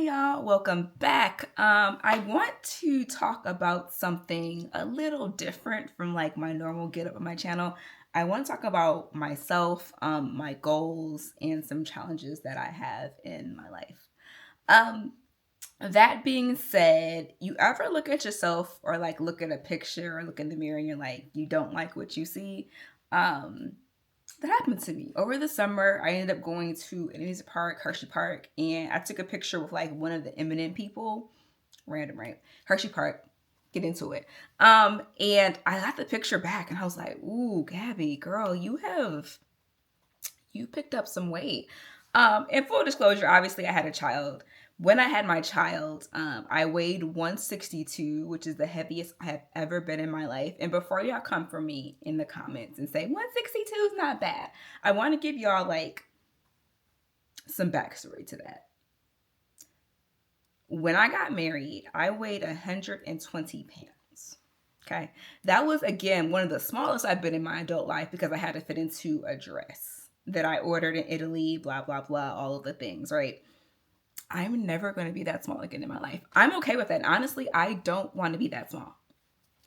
y'all, welcome back. I want to talk about something a little different from like my normal get up on my channel. I want to talk about myself, my goals, and some challenges that I have in my life. Um, that being said, you ever look at yourself or like look at a picture or look in the mirror and you're like, you don't like what you see? Um, that happened to me over the summer. I ended up going to an amusement park, Hershey Park, and I took a picture with like one of the eminent people. Random, right? Hershey Park. Get into it. And I got the picture back, and I was like, "Ooh, Gabby, girl, you picked up some weight." In full disclosure, obviously, I had a child. When I had my child, I weighed 162, which is the heaviest I have ever been in my life. And before y'all come for me in the comments and say 162 is not bad, I want to give y'all like some backstory to that. When I got married, I weighed 120 pounds. Okay. That was, again, one of the smallest I've been in my adult life because I had to fit into a dress that I ordered in Italy, blah, blah, blah, all of the things, right? I'm never going to be that small again in my life. I'm okay with that. Honestly, I don't want to be that small.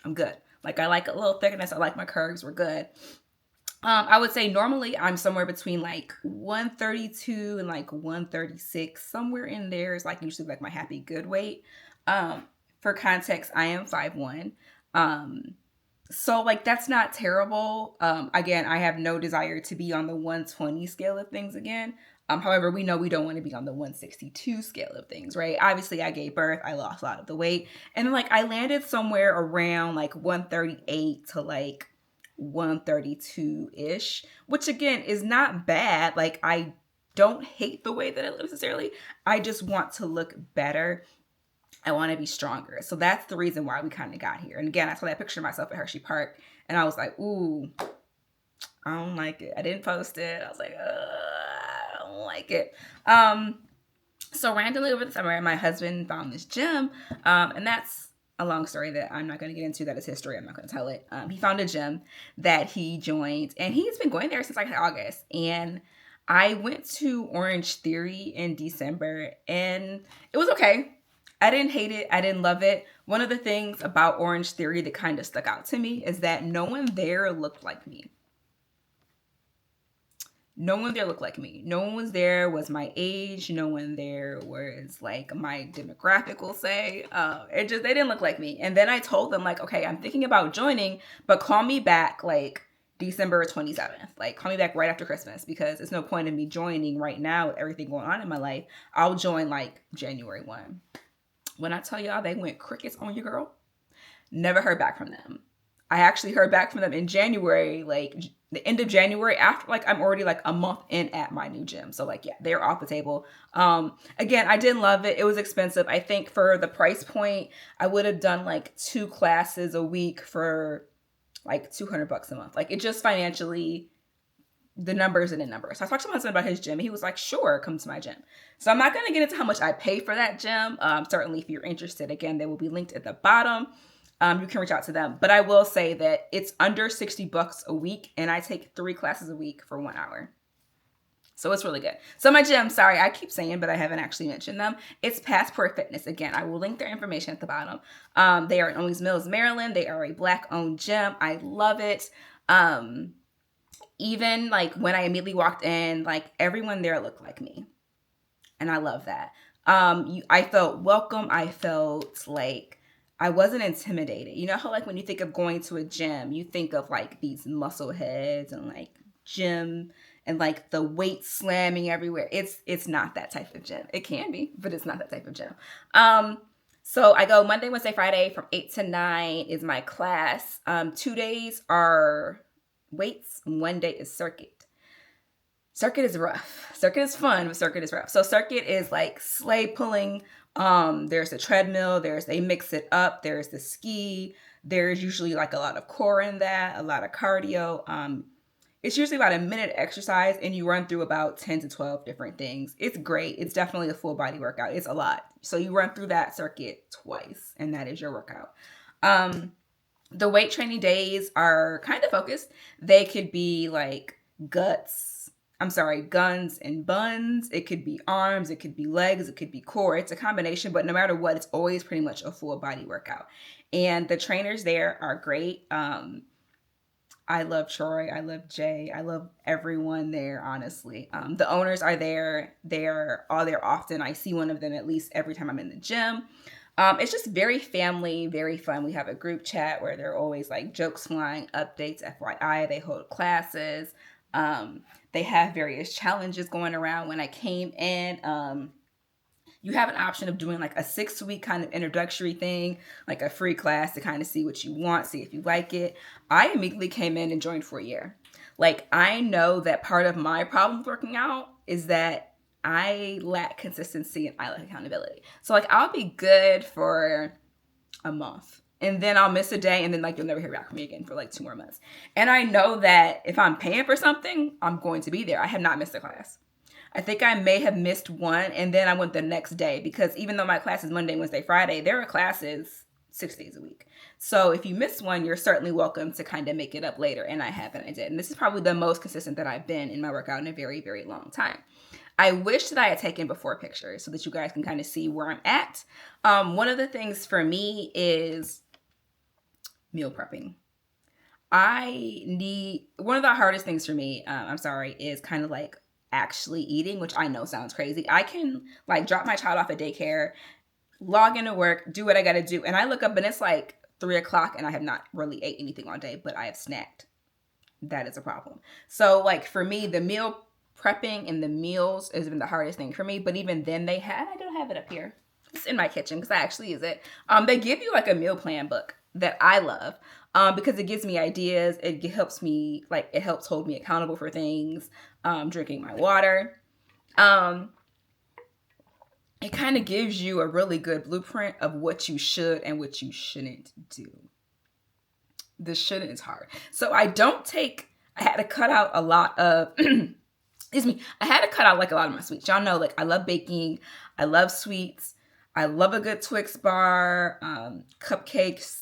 I'm good. Like, I like a little thickness. I like my curves. We're good. I would say normally I'm somewhere between like 132 and like 136. Somewhere in there is like usually like my happy good weight. For context, I am 5'1". So like that's not terrible. Again, I have no desire to be on the 120 scale of things again. However, we know we don't want to be on the 162 scale of things, right? Obviously, I gave birth, I lost a lot of the weight, and like I landed somewhere around like 138 to like 132-ish, which again is not bad. Like I don't hate the way that I look necessarily. I just want to look better. I want to be stronger. So that's the reason why we kind of got here. And again, I saw that picture of myself at Hershey Park and I was like, ooh, I don't like it. I didn't post it. I was like, I don't like it. So randomly over the summer, my husband found this gym. And that's a long story that I'm not going to get into. That is history. I'm not going to tell it. He found a gym that he joined and he's been going there since like August. And I went to Orange Theory in December and it was okay. I didn't hate it. I didn't love it. One of the things about Orange Theory that kind of stuck out to me is that no one there looked like me. No one there looked like me. No one was there was my age. No one there was like my demographic will say. They didn't look like me. And then I told them like, okay, I'm thinking about joining, but call me back like December 27th. Like call me back right after Christmas because there's no point in me joining right now with everything going on in my life. I'll join like January 1. When I tell y'all they went crickets on your girl, never heard back from them. I actually heard back from them in January, like the end of January after like I'm already like a month in at my new gym. So like, yeah, they're off the table. Again, I didn't love it. It was expensive. I think for the price point, I would have done like 2 classes a week for like $200 a month. Like it just financially, the numbers and the numbers. So I talked to my husband about his gym. He was like, sure, come to my gym. So I'm not going to get into how much I pay for that gym. Certainly if you're interested, again, they will be linked at the bottom. You can reach out to them. But I will say that it's under $60 a week and I take 3 classes a week for 1 hour. So it's really good. So my gym, sorry, I keep saying, but I haven't actually mentioned them. It's Passport Fitness. Again, I will link their information at the bottom. They are in Owings Mills, Maryland. They are a Black-owned gym. I love it. Even like when I immediately walked in, like everyone there looked like me. And I love that. I felt welcome. I felt like I wasn't intimidated. You know how like when you think of going to a gym, you think of like these muscle heads and like gym and like the weight slamming everywhere. It's not that type of gym. It can be, but it's not that type of gym. So I go Monday, Wednesday, Friday from 8 to 9 is my class. 2 days are weights, 1 day is circuit. Circuit is rough. Circuit is fun, but circuit is rough. So circuit is like sleigh pulling. There's a treadmill. They mix it up. There's the ski. There's usually like a lot of core in that, a lot of cardio. It's usually about a minute exercise and you run through about 10 to 12 different things. It's great. It's definitely a full body workout. It's a lot. So you run through that circuit twice and that is your workout. The weight training days are kind of focused. They could be like guts, guns and buns. It could be arms, it could be legs, it could be core. It's a combination, but no matter what, it's always pretty much a full body workout. And the trainers there are great. I love Troy. I love Jay. I love everyone there, honestly. The owners are there. They're all there often. I see one of them at least every time I'm in the gym. It's just very family, very fun. We have a group chat where there are always like jokes flying, updates, FYI. They hold classes. They have various challenges going around. When I came in, you have an option of doing like a 6-week kind of introductory thing, like a free class to kind of see what you want, see if you like it. I immediately came in and joined for a year. Like, I know that part of my problem with working out is that I lack consistency and I lack accountability. So like, I'll be good for a month and then I'll miss a day and then like you'll never hear back from me again for like 2 more months. And I know that if I'm paying for something, I'm going to be there. I have not missed a class. I think I may have missed one and then I went the next day because even though my class is Monday, Wednesday, Friday, there are classes 6 days a week. So if you miss one, you're certainly welcome to kind of make it up later. And I have, and I did. And this is probably the most consistent that I've been in my workout in a very, very long time. I wish that I had taken before pictures so that you guys can kind of see where I'm at. One of the things for me is meal prepping. One of the hardest things for me, is kind of like actually eating, which I know sounds crazy. I can like drop my child off at daycare, log into work, do what I got to do. And I look up and it's like 3:00 and I have not really ate anything all day, but I have snacked. That is a problem. So like for me, the meal prepping and the meals has been the hardest thing for me. But even then I don't have it up here. It's in my kitchen because I actually use it. They give you like a meal plan book that I love because it gives me ideas. It helps me, like, it helps hold me accountable for things. Drinking my water. It kind of gives you a really good blueprint of what you should and what you shouldn't do. The shouldn't is hard. So I had to cut out a lot of, excuse me, I had to cut out like a lot of my sweets. Y'all know, like, I love baking. I love sweets. I love a good Twix bar, cupcakes,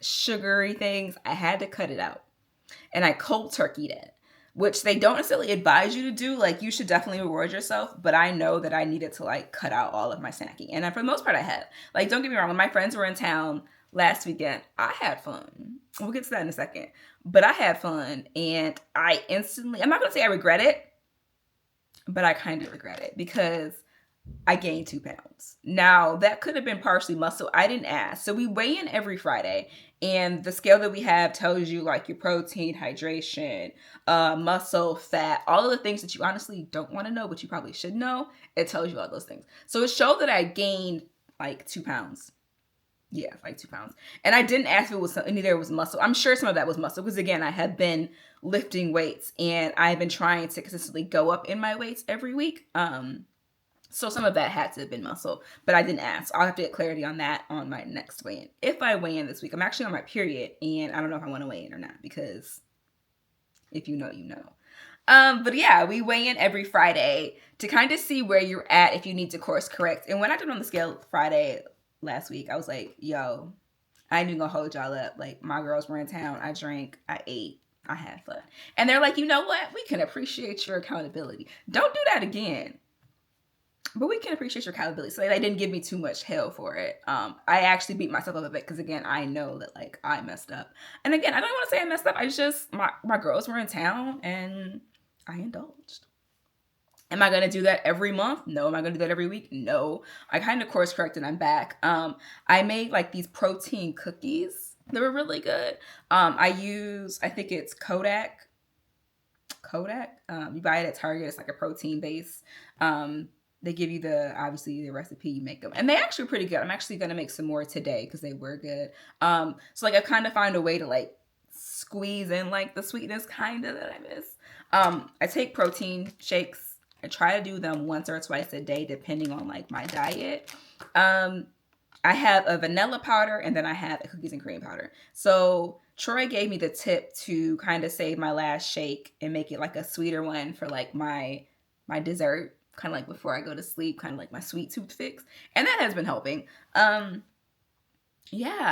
sugary things. I had to cut it out. And I cold turkeyed it, which they don't necessarily advise you to do. Like, you should definitely reward yourself. But I know that I needed to, like, cut out all of my snacking. And for the most part, I have. Like, don't get me wrong. When my friends were in town last weekend, I had fun. We'll get to that in a second. But I had fun. And I'm not going to say I regret it, but I kind of regret it because I gained 2 pounds. Now, that could have been partially muscle. I didn't ask. So we weigh in every Friday. And the scale that we have tells you like your protein, hydration, muscle, fat, all of the things that you honestly don't want to know, but you probably should know. It tells you all those things. So it showed that I gained like 2 pounds. Yeah, like 2 pounds. And I didn't ask if it was any there was muscle. I'm sure some of that was muscle because, again, I have been lifting weights and I've been trying to consistently go up in my weights every week. So some of that had to have been muscle, but I didn't ask. I'll have to get clarity on that on my next weigh-in. If I weigh in this week, I'm actually on my period, and I don't know if I want to weigh in or not because if you know, you know. But yeah, we weigh in every Friday to kind of see where you're at if you need to course correct. And when I did on the scale Friday last week, I was like, yo, I ain't even gonna hold y'all up. Like, my girls were in town. I drank, I ate, I had fun. And they're like, you know what? We can appreciate your accountability. Don't do that again. But we can appreciate your accountability. So they didn't give me too much hell for it. I actually beat myself up a bit because, again, I know that, like, I messed up. And again, I don't want to say I messed up. I just, my girls were in town and I indulged. Am I going to do that every month? No. Am I going to do that every week? No. I kind of course corrected and I'm back. I made, like, these protein cookies. They were really good. I think it's Kodak. You buy it at Target. It's like a protein base. They give you obviously the recipe, you make them. And they actually pretty good. I'm actually going to make some more today because they were good. So like I kind of find a way to like squeeze in like the sweetness kind of that I miss. I take protein shakes. I try to do them once or twice a day depending on like my diet. I have a vanilla powder and then I have a cookies and cream powder. So Troy gave me the tip to kind of save my last shake and make it like a sweeter one for like my dessert. Kind of like before I go to sleep, kind of like my sweet tooth fix. And that has been helping. Yeah,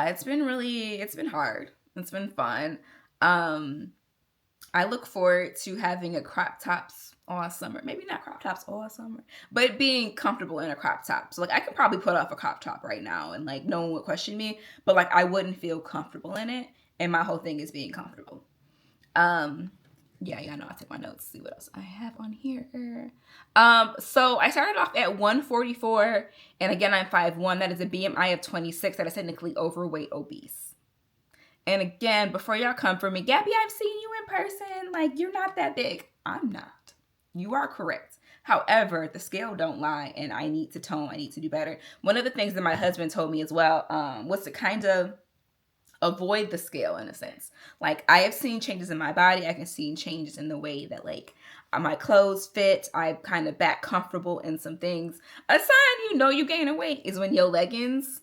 it's been hard. It's been fun. I look forward to having a crop tops all summer. Maybe not crop tops all summer, but being comfortable in a crop top. So like I could probably put off a crop top right now and like no one would question me, but like I wouldn't feel comfortable in it. And my whole thing is being comfortable. Yeah, y'all know I took my notes. See what else I have on here. So I started off at 144, and again I'm 5'1". That is a BMI of 26. That is technically overweight, obese. And again, before y'all come for me, Gabby, I've seen you in person. Like, you're not that big. I'm not. You are correct. However, the scale don't lie, and I need to tone. I need to do better. One of the things that my husband told me as well was to kind of avoid the scale in a sense. Like, I have seen changes in my body. I can see changes in the way that, like, my clothes fit. I'm kind of back comfortable in some things. A sign you know you gaining weight is when your leggings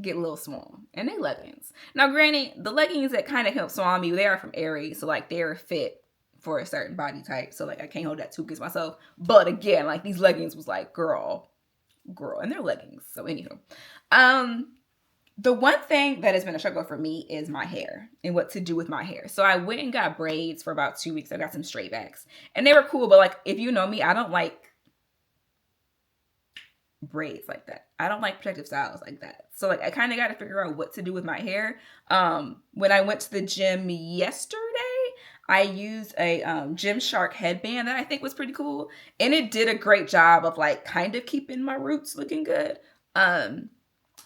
get a little small, and they leggings. Now, granted, the leggings that kind of help swallow me, they are from Aerie, so like they're fit for a certain body type. So like I can't hold that too against myself. But again, like these leggings was like, girl, and they're leggings. So anywho, the one thing that has been a struggle for me is my hair and what to do with my hair. So I went and got braids for about 2 weeks. I got some straight backs, and they were cool. But like, if you know me, I don't like braids like that. I don't like protective styles like that. So like I kind of got to figure out what to do with my hair. When I went to the gym yesterday, I used a Gymshark headband that I think was pretty cool, and it did a great job of like kind of keeping my roots looking good.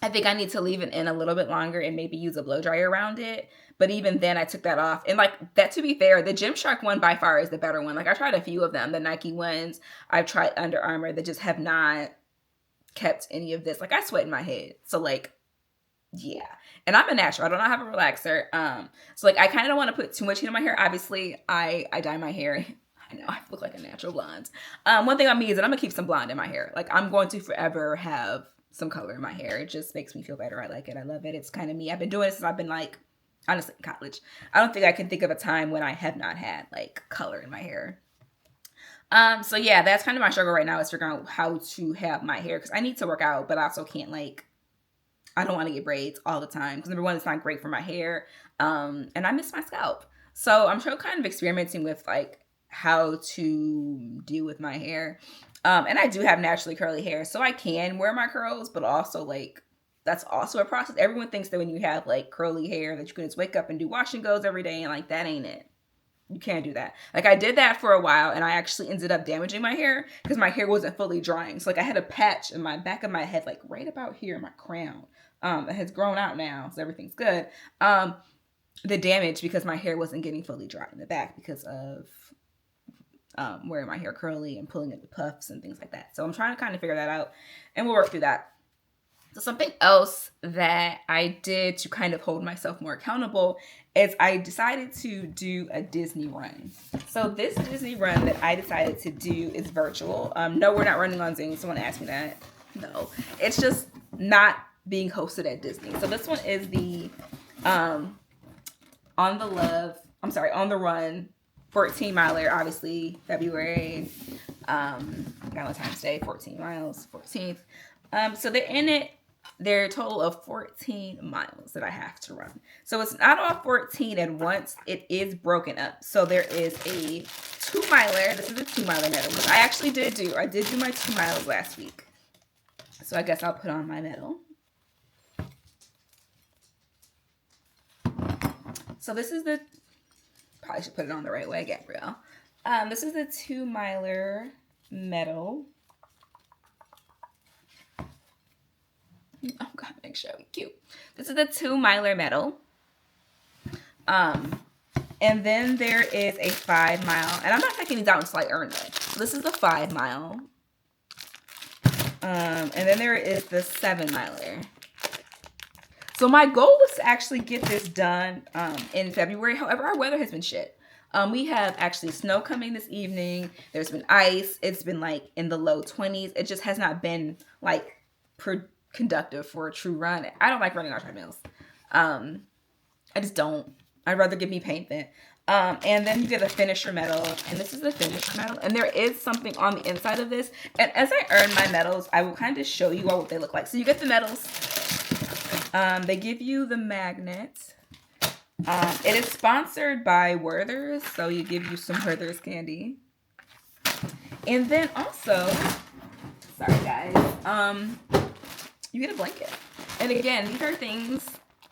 I think I need to leave it in a little bit longer and maybe use a blow dryer around it. But even then I took that off. And like that, to be fair, the Gymshark one by far is the better one. Like I tried a few of them, the Nike ones. I've tried Under Armour that just have not kept any of this. Like I sweat in my head. So like, yeah. And I'm a natural. I do not have a relaxer. So like I kind of don't want to put too much heat in my hair. Obviously, I dye my hair. I know I look like a natural blonde. One thing on me is that I'm gonna keep some blonde in my hair. Like I'm going to forever have some color in my hair. It just makes me feel better. I like it. I love it. It's kind of me. I've been doing it since I've been like, honestly, in college. I don't think I can think of a time when I have not had like color in my hair. So yeah, that's kind of my struggle right now, is figuring out how to have my hair, because I need to work out, but I also can't like, I don't want to get braids all the time, because number one, it's not great for my hair, and I miss my scalp. So I'm still kind of experimenting with like how to deal with my hair. And I do have naturally curly hair, so I can wear my curls, but also like, that's also a process. Everyone thinks that when you have like curly hair that you can just wake up and do wash and goes every day, and like that ain't it. You can't do that. Like I did that for a while, and I actually ended up damaging my hair because my hair wasn't fully drying. So like I had a patch in my back of my head, like right about here in my crown. It has grown out now, so everything's good. The damage because my hair wasn't getting fully dry in the back because of wearing my hair curly and pulling at the puffs and things like that. So I'm trying to kind of figure that out, and we'll work through that. So something else that I did to kind of hold myself more accountable is I decided to do a Disney run. So this Disney run that I decided to do is virtual. No, we're not running on Zoom. Someone asked me that. No, it's just not being hosted at Disney. So this one is the On the Run 14 miler, obviously February, Valentine's Day, 14 miles, 14th. So they're in it. There are a total of 14 miles that I have to run. So it's not all 14 at once. It is broken up. So there is a 2 miler. This is a 2 miler medal. Which I did do my 2 miles last week. So I guess I'll put on my medal. So this is the, probably should put it on the right way, Gabrielle. This is the 2 miler medal. Oh God, make sure we cute. This is the 2 miler medal. And then there is a 5 mile, and I'm not taking these out until I earn them. So this is the 5 mile. And then there is the 7 miler. So my goal was to actually get this done in February. However, our weather has been shit. We have actually snow coming this evening. There's been ice. It's been like in the low 20s. It just has not been like conductive for a true run. I don't like running on treadmills. I just don't. I'd rather give me paint than. And then you get a finisher medal, and this is the finisher medal. And there is something on the inside of this. And as I earn my medals, I will kind of show you all what they look like. So you get the medals. They give you the magnet. It is sponsored by Werther's, so you give you some Werther's candy. And then also, sorry guys, you get a blanket. And again, these are things,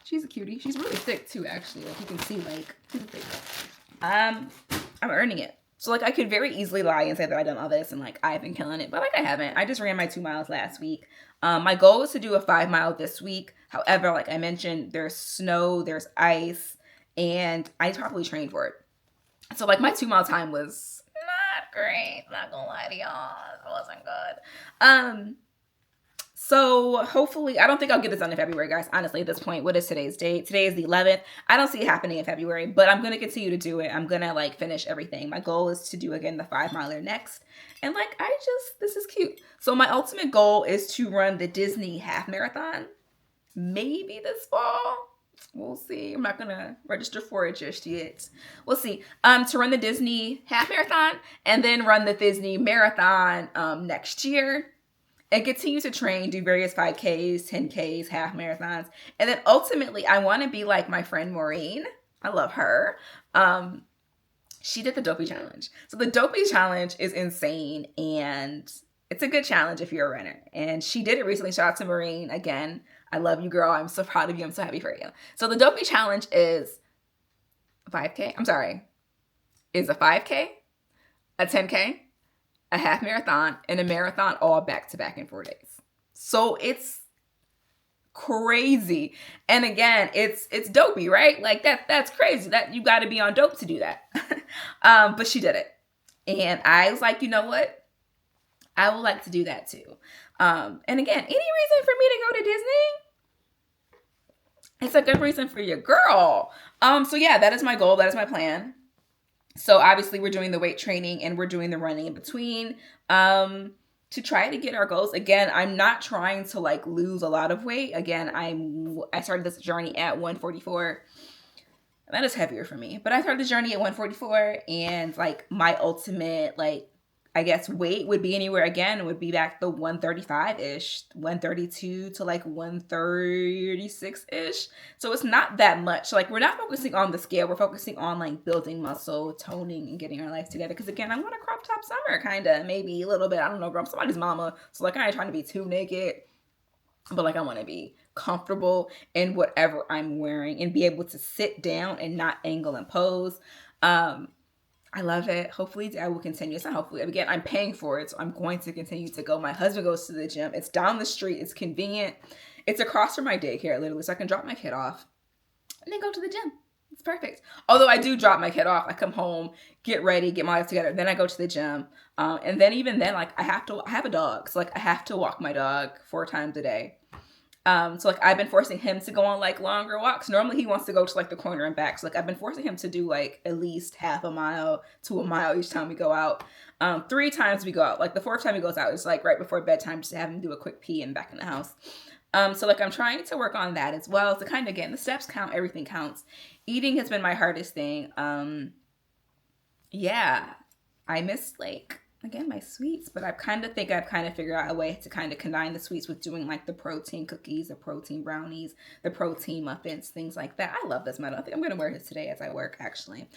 she's a cutie. She's really thick too, actually. Like you can see, like, she's thick. I'm earning it. So like I could very easily lie and say that I've done all this and like I've been killing it, but like I haven't. I just ran my 2 miles last week. My goal is to do a 5 mile this week. However, like I mentioned, there's snow, there's ice, and I properly trained for it. So like my 2 mile time was not great. Not gonna lie to y'all, it wasn't good. So hopefully, I don't think I'll get this done in February, guys. Honestly, at this point, what is today's date? Today is the 11th. I don't see it happening in February, but I'm going to continue to do it. I'm going to like finish everything. My goal is to do again the 5 miler next. And like, this is cute. So my ultimate goal is to run the Disney half marathon. Maybe this fall. We'll see. I'm not going to register for it just yet. We'll see. To run the Disney half marathon and then run the Disney marathon next year. And continue to train, do various 5Ks, 10Ks, half marathons. And then ultimately, I want to be like my friend Maureen. I love her. She did the Dopey Challenge. So the Dopey Challenge is insane. And it's a good challenge if you're a runner. And she did it recently. Shout out to Maureen. Again, I love you, girl. I'm so proud of you. I'm so happy for you. So the Dopey Challenge is 5K. I'm sorry. Is a 5K, a 10K, a half marathon, and a marathon all back to back in 4 days. So it's crazy. And again, it's dopey, right? Like that's crazy. That you got to be on dope to do that. But she did it. And I was like, you know what? I would like to do that too. And again, any reason for me to go to Disney? It's a good reason for your girl. So yeah, that is my goal. That is my plan. So obviously we're doing the weight training and we're doing the running in between to try to get our goals. Again, I'm not trying to like lose a lot of weight. Again, I started this journey at 144. That is heavier for me. But I started the journey at 144 and like my ultimate like I guess weight would be anywhere again. It would be back the 135-ish, 132 to like 136-ish. So it's not that much. Like we're not focusing on the scale. We're focusing on like building muscle, toning, and getting our life together. Because again, I want a crop top summer, kind of, maybe a little bit. I don't know, girl. I'm somebody's mama. So like I ain't trying to be too naked. But like I want to be comfortable in whatever I'm wearing and be able to sit down and not angle and pose. I love it. Hopefully I will continue. It's not hopefully. Again, I'm paying for it, so I'm going to continue to go. My husband goes to the gym. It's down the street. It's convenient. It's across from my daycare, literally, so I can drop my kid off and then go to the gym. It's perfect. Although I do drop my kid off. I come home, get ready, get my life together. Then I go to the gym. And then even then, like I have a dog. So like I have to walk my dog 4 times a day. So like I've been forcing him to go on like longer walks. Normally he wants to go to like the corner and back. So like I've been forcing him to do like at least half a mile to a mile each time we go out. 3 times we go out. Like the 4th time he goes out is like right before bedtime, just to have him do a quick pee and back in the house. So like I'm trying to work on that as well. To kind of, again, the steps count, everything counts. Eating has been my hardest thing. Yeah, I miss like, again, my sweets, but I've kind of figured out a way to kind of combine the sweets with doing like the protein cookies, the protein brownies, the protein muffins, things like that. I love this medal. I think I'm going to wear this today as I work, actually.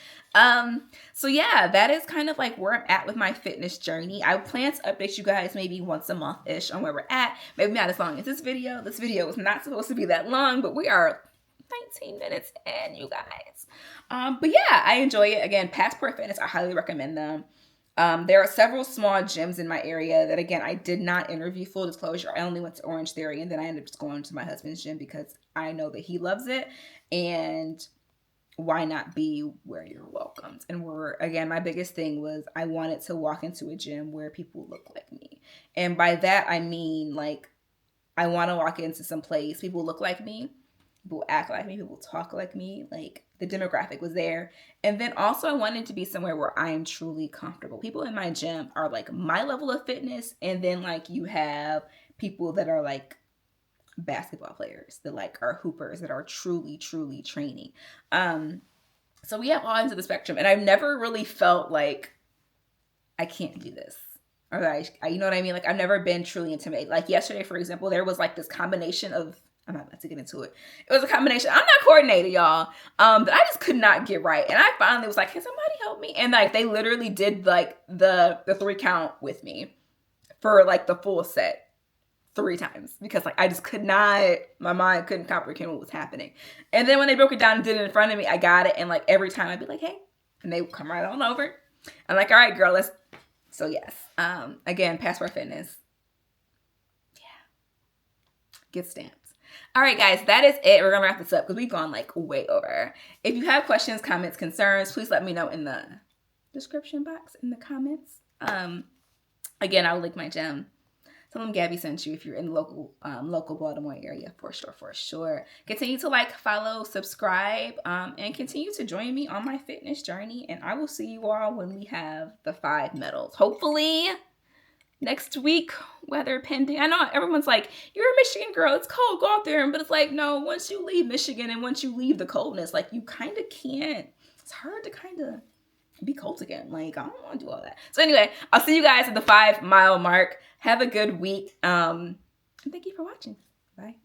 So yeah, that is kind of like where I'm at with my fitness journey. I plan to update you guys maybe once a month-ish on where we're at. Maybe not as long as this video. This video is not supposed to be that long, but we are 19 minutes in, you guys. But yeah, I enjoy it. Again, Passport Fitness, I highly recommend them. There are several small gyms in my area that, again, I did not interview, full disclosure. I only went to Orange Theory, and then I ended up just going to my husband's gym because I know that he loves it, and why not be where you're welcomed? And again, my biggest thing was I wanted to walk into a gym where people look like me. And by that, I mean, like, I want to walk into some place, people look like me, people act like me, people talk like me, like the demographic was there. And then also I wanted to be somewhere where I am truly comfortable. People in my gym are like my level of fitness. And then like you have people that are like basketball players that like are hoopers that are truly, truly training. So we have all ends of the spectrum. And I've never really felt like I can't do this. Or I, you know what I mean? Like I've never been truly intimidated. Like yesterday, for example, there was like this combination of I'm not about to get into it. It was a combination. I'm not coordinated, y'all. But I just could not get right. And I finally was like, can somebody help me? And like they literally did like the 3 count with me for like the full set 3 times because like I just could not, my mind couldn't comprehend what was happening. And then when they broke it down and did it in front of me, I got it. And like every time I'd be like, hey, and they would come right on over. I'm like, all right, girl, let's. So yes, again, Passport Fitness. Yeah, get stamps. All right, guys, that is it. We're gonna wrap this up because we've gone like way over. If you have questions, comments, concerns, please let me know in the description box in the comments. Again, I will link my gym. Tell them Gabi sent you if you're in the local Baltimore area, for sure. Continue to like, follow, subscribe, and continue to join me on my fitness journey. And I will see you all when we have the 5 medals. Hopefully next week, weather pending. I know everyone's like, you're a Michigan girl, it's cold, go out there. But it's like, no, once you leave Michigan and once you leave the coldness, like you kind of can't. It's hard to kind of be cold again. Like, I don't want to do all that. So anyway, I'll see you guys at the 5 mile mark. Have a good week. And thank you for watching. Bye.